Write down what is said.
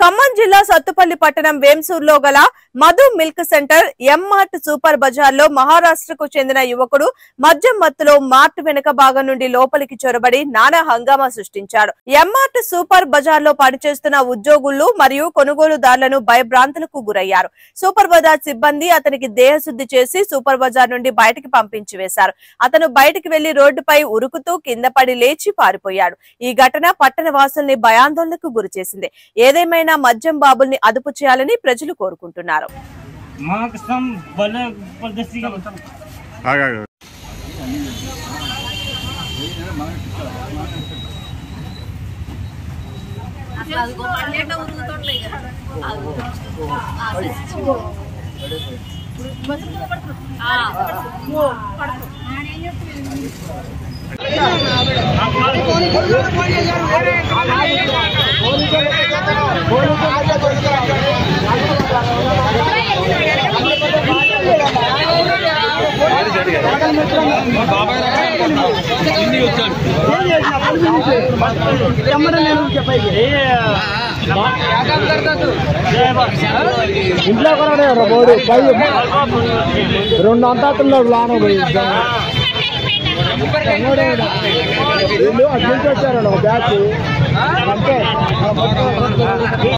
ఖమ్మం జిల్లా సత్తుపల్లి పట్టణం వేంసూర్లో గల Madhu milk centre M Mart super bazaar లో మహారాష్ట్రకు చెందిన యువకుడు మద్యం మత్తులో మార్ట్ వెనుక భాగం నుండి లోపలికి చొరబడి నానా హంగామా సృష్టించాడు. ఎం-మార్ట్ సూపర్ బజార్ లో పనిచేస్తున్న ఉద్యోగులు మరియు కొనుగోలుదారులను భయభ్రాంతులకు గురయ్యారు. సూపర్ బజార్ సిబ్బంది అతనికి దేహశుద్ధి చేసి సూపర్ బజార్ నుండి బయటికి పంపించి వేశారు. అతను బయటికి వెళ్లి రోడ్డుపై ఉరుకుతూ కింద పడి లేచి పారిపోయాడు. ఈ ఘటన పట్టణ వాసుల్ని భయాందోళనకు గురిచేసింది. ఏదేమైనా మద్యం బాబుల్ని అదుపు చేయాలని ప్రజలు కోరుకుంటున్నారు. ఇంట్లో కూడా బోర్డు పై 2 అంతస్తుల్లో లాను పోయి వీళ్ళు అడ్మిట్ వచ్చారండి ఒక బ్యాచ్ అంతే.